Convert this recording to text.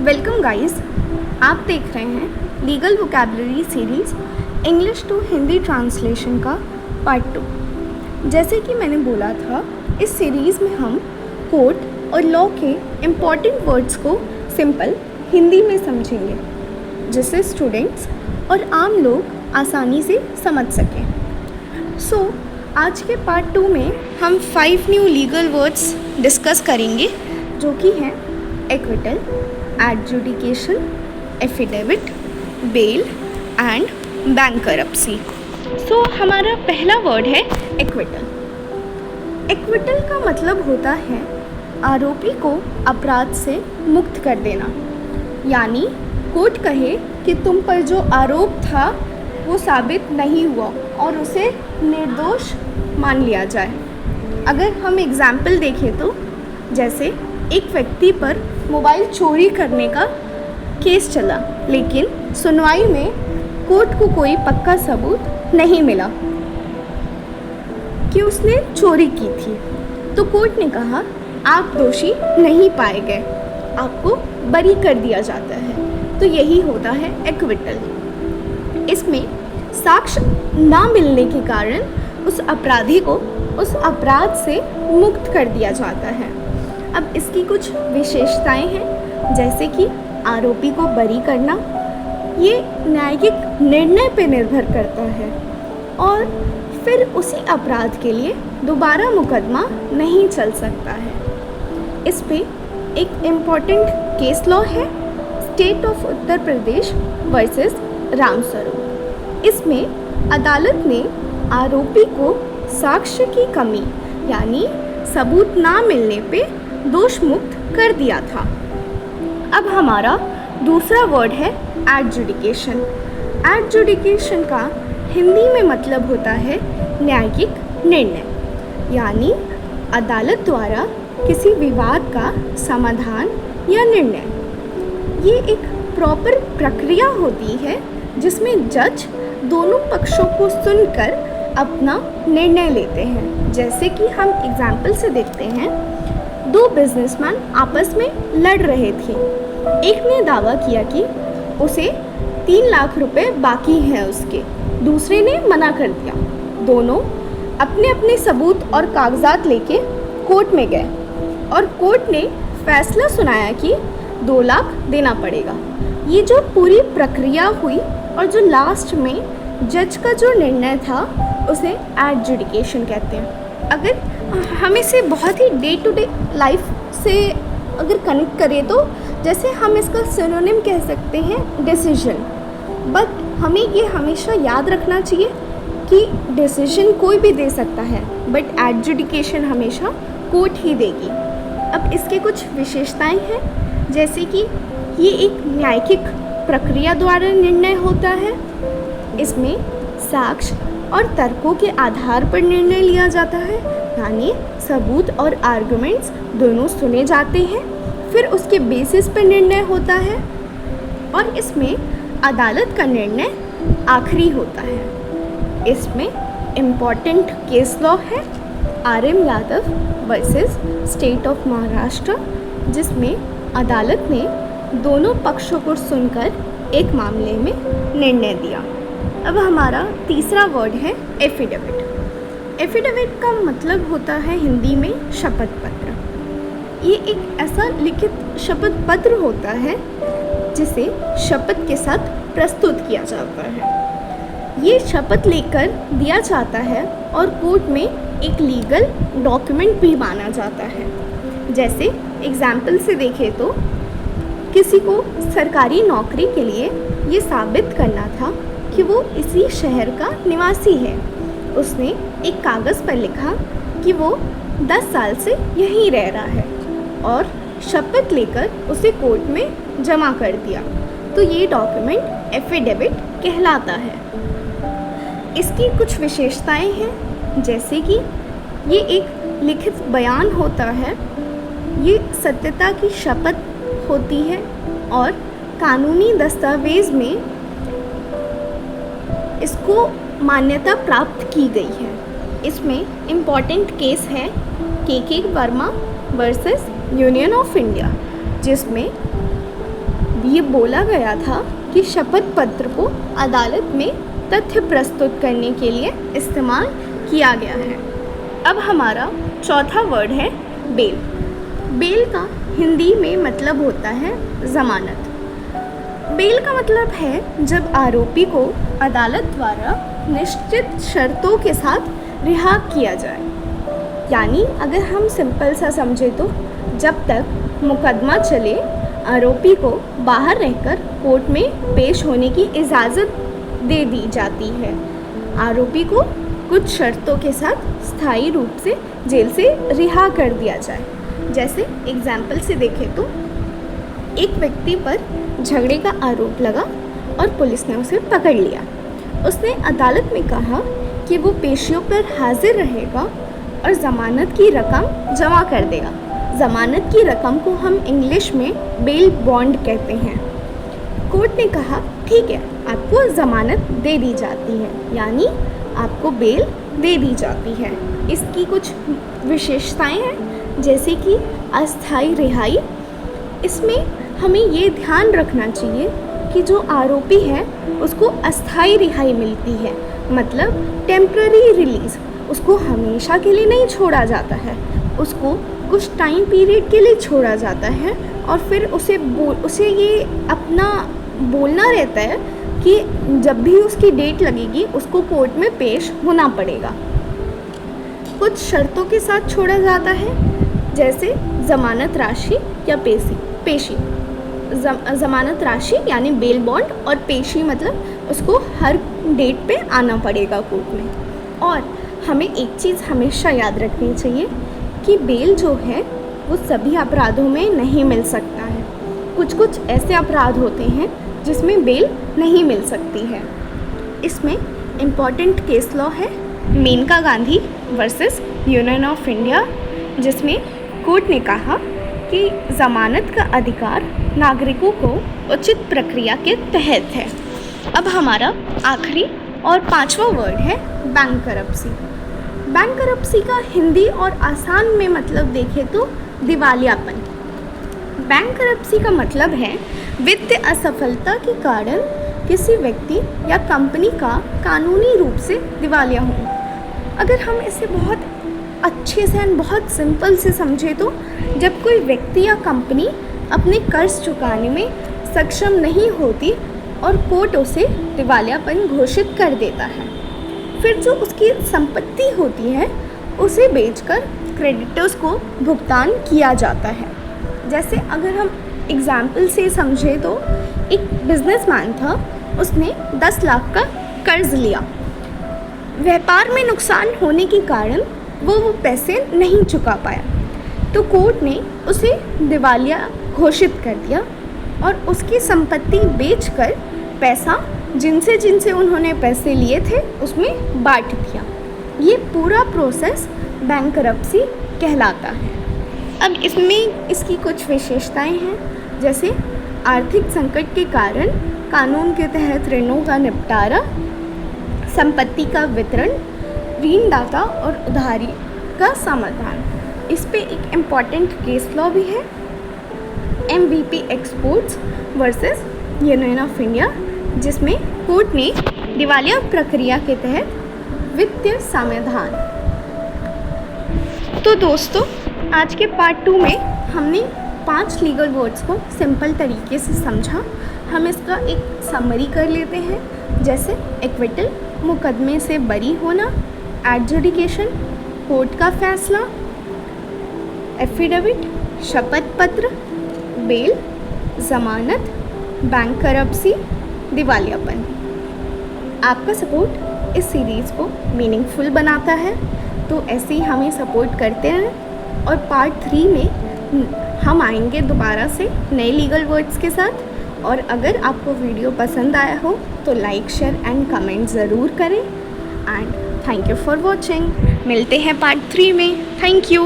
Welcome guys, आप देख रहे हैं legal vocabulary series English to Hindi translation का पार्ट 2। जैसे कि मैंने बोला था, इस सीरीज़ में हम कोर्ट और लॉ के इम्पॉर्टेंट वर्ड्स को सिंपल हिंदी में समझेंगे, जिससे स्टूडेंट्स और आम लोग आसानी से समझ सकें। आज के पार्ट 2 में हम 5 न्यू लीगल वर्ड्स डिस्कस करेंगे, जो कि हैं acquittal, adjudication, affidavit, bail and bankruptcy. हमारा पहला वर्ड है एक्विटल। एक्विटल का मतलब होता है आरोपी को अपराध से मुक्त कर देना, यानी कोर्ट कहे कि तुम पर जो आरोप था वो साबित नहीं हुआ और उसे निर्दोष मान लिया जाए। अगर हम एग्जाम्पल देखें तो जैसे एक व्यक्ति पर मोबाइल चोरी करने का केस चला, लेकिन सुनवाई में कोर्ट को कोई पक्का सबूत नहीं मिला कि उसने चोरी की थी, तो कोर्ट ने कहा आप दोषी नहीं पाए गए, आपको बरी कर दिया जाता है। तो यही होता है एक्विटल। इसमें साक्ष्य ना मिलने के कारण उस अपराधी को उस अपराध से मुक्त कर दिया जाता है। अब इसकी कुछ विशेषताएं हैं, जैसे कि आरोपी को बरी करना, ये न्यायिक निर्णय पर निर्भर करता है, और फिर उसी अपराध के लिए दोबारा मुकदमा नहीं चल सकता है। इस पे एक इम्पॉर्टेंट केस लॉ है, state of Uttar Pradesh versus Ramswaroop. इसमें अदालत ने आरोपी को साक्ष्य की कमी यानी सबूत ना मिलने पे दोष मुक्त कर दिया था। अब हमारा दूसरा वर्ड है एडजुडिकेशन। एडजुडिकेशन का हिंदी में मतलब होता है न्यायिक निर्णय, यानी अदालत द्वारा किसी विवाद का समाधान या निर्णय। ये एक प्रॉपर प्रक्रिया होती है जिसमें जज दोनों पक्षों को सुनकर अपना निर्णय लेते हैं। जैसे कि हम एग्जाम्पल से देखते हैं, दो बिजनेसमैन आपस में लड़ रहे थे। एक ने दावा किया कि उसे 3 लाख रुपए बाकी हैं उसके, दूसरे ने मना कर दिया। दोनों अपने अपने सबूत और कागजात लेके कोर्ट में गए और कोर्ट ने फैसला सुनाया कि 2 लाख देना पड़ेगा। ये जो पूरी प्रक्रिया हुई और जो लास्ट में जज का जो निर्णय था उसे एडजुडिकेशन कहते हैं। अगर हम इसे बहुत ही डे टू डे लाइफ से अगर कनेक्ट करें तो जैसे हम इसका सिनोनिम कह सकते हैं डिसीजन, बट हमें ये हमेशा याद रखना चाहिए कि डिसीजन कोई भी दे सकता है, बट एडजुडिकेशन हमेशा कोर्ट ही देगी। अब इसके कुछ विशेषताएं हैं, जैसे कि ये एक न्यायिक प्रक्रिया द्वारा निर्णय होता है। इसमें साक्ष्य और तर्कों के आधार पर निर्णय लिया जाता है, यानी सबूत और आर्गुमेंट्स दोनों सुने जाते हैं, फिर उसके बेसिस पर निर्णय होता है, और इसमें अदालत का निर्णय आखिरी होता है। इसमें इम्पॉर्टेंट केस लॉ है RM Yadav versus state of Maharashtra, जिसमें अदालत ने दोनों पक्षों को सुनकर एक मामले में निर्णय दिया। अब हमारा तीसरा वर्ड है एफिडेविट। एफिडेविट का मतलब होता है हिंदी में शपथ पत्र। ये एक ऐसा लिखित शपथ पत्र होता है जिसे शपथ के साथ प्रस्तुत किया जाता है। ये शपथ लेकर दिया जाता है और कोर्ट में एक लीगल डॉक्यूमेंट भी माना जाता है। जैसे एग्जाम्पल से देखें तो किसी को सरकारी नौकरी के लिए ये साबित करना था कि वो इसी शहर का निवासी है। उसने एक कागज़ पर लिखा कि वो 10 साल से यहीं रह रहा है और शपथ लेकर उसे कोर्ट में जमा कर दिया, तो ये डॉक्यूमेंट एफिडेविट कहलाता है। इसकी कुछ विशेषताएं हैं, जैसे कि ये एक लिखित बयान होता है, ये सत्यता की शपथ होती है और कानूनी दस्तावेज़ में इसको मान्यता प्राप्त की गई है। इसमें इम्पॉर्टेंट केस है KK Verma versus union of India, जिसमें ये बोला गया था कि शपथ पत्र को अदालत में तथ्य प्रस्तुत करने के लिए इस्तेमाल किया गया है। अब हमारा चौथा वर्ड है बेल। बेल का हिंदी में मतलब होता है ज़मानत। बेल का मतलब है जब आरोपी को अदालत द्वारा निश्चित शर्तों के साथ रिहा किया जाए। यानी अगर हम सिंपल सा समझे तो जब तक मुकदमा चले आरोपी को बाहर रहकर कोर्ट में पेश होने की इजाज़त दे दी जाती है। आरोपी को कुछ शर्तों के साथ स्थायी रूप से जेल से रिहा कर दिया जाए। जैसे एग्जाम्पल से देखें तो एक व्यक्ति पर झगड़े का आरोप लगा और पुलिस ने उसे पकड़ लिया। उसने अदालत में कहा कि वो पेशियों पर हाजिर रहेगा और ज़मानत की रकम जमा कर देगा। ज़मानत की रकम को हम इंग्लिश में बेल बॉन्ड कहते हैं। कोर्ट ने कहा ठीक है, आपको ज़मानत दे दी जाती है, यानी आपको बेल दे दी जाती है। इसकी कुछ विशेषताएं हैं जैसे कि अस्थायी रिहाई। इसमें हमें ये ध्यान रखना चाहिए कि जो आरोपी है उसको अस्थायी रिहाई मिलती है, मतलब टेम्प्ररी रिलीज़। उसको हमेशा के लिए नहीं छोड़ा जाता है, उसको कुछ टाइम पीरियड के लिए छोड़ा जाता है और फिर उसे ये अपना बोलना रहता है कि जब भी उसकी डेट लगेगी उसको कोर्ट में पेश होना पड़ेगा। कुछ शर्तों के साथ छोड़ा जाता है जैसे ज़मानत राशि या पेशी। ज़मानत राशि यानी बेल बॉन्ड और पेशी मतलब उसको हर डेट पे आना पड़ेगा कोर्ट में। और हमें एक चीज़ हमेशा याद रखनी चाहिए कि बेल जो है वो सभी अपराधों में नहीं मिल सकता है। कुछ ऐसे अपराध होते हैं जिसमें बेल नहीं मिल सकती है। इसमें इम्पॉर्टेंट केस लॉ है Maneka Gandhi versus union of India, जिसमें कोर्ट ने कहा कि ज़मानत का अधिकार नागरिकों को उचित प्रक्रिया के तहत है। अब हमारा आखिरी और पांचवा वर्ड है बैंकरप्सी। बैंकरप्सी का हिंदी और आसान में मतलब देखें तो दिवालियापन। बैंकरप्सी का मतलब है वित्तीय असफलता के कारण किसी व्यक्ति या कंपनी का कानूनी रूप से दिवालिया होना। अगर हम इसे बहुत अच्छे से और बहुत सिंपल से समझे तो जब कोई व्यक्ति या कंपनी अपने कर्ज चुकाने में सक्षम नहीं होती और कोर्ट उसे दिवालियापन घोषित कर देता है, फिर जो उसकी संपत्ति होती है उसे बेचकर क्रेडिटर्स को भुगतान किया जाता है। जैसे अगर हम एग्जाम्पल से समझे तो एक बिजनेसमैन था, उसने 10 लाख का कर्ज लिया। व्यापार में नुकसान होने के कारण वो पैसे नहीं चुका पाया, तो कोर्ट ने उसे दिवालिया घोषित कर दिया और उसकी संपत्ति बेचकर पैसा जिनसे उन्होंने पैसे लिए थे उसमें बांट दिया। ये पूरा प्रोसेस बैंकरप्सी कहलाता है। अब इसमें इसकी कुछ विशेषताएं हैं जैसे आर्थिक संकट के कारण कानून के तहत ऋणों का निपटारा, संपत्ति का वितरण, ऋणदाता और उधारी का समाधान। इस पे एक इम्पॉर्टेंट केस लॉ भी है MVP exports versus union of India, जिसमें कोर्ट ने दिवालिया प्रक्रिया के तहत वित्तीय समाधान। तो दोस्तों आज के पार्ट 2 में हमने 5 लीगल वर्ड्स को सिंपल तरीके से समझा। हम इसका एक समरी कर लेते हैं जैसे एक्विटल मुकदमे से बरी होना, एडजुडिकेशन कोर्ट का फैसला, एफिडेविट शपथ पत्र, बेल, ज़मानत, बैंकरप्सी, दिवालियापन। आपका सपोर्ट इस सीरीज़ को मीनिंगफुल बनाता है, तो ऐसे ही हमें सपोर्ट करते हैं और पार्ट 3 में हम आएंगे दोबारा से नए लीगल वर्ड्स के साथ। और अगर आपको वीडियो पसंद आया हो तो लाइक शेयर एंड कमेंट ज़रूर करें। And thank you for watching. मिलते हैं पार्ट 3 में। Thank you.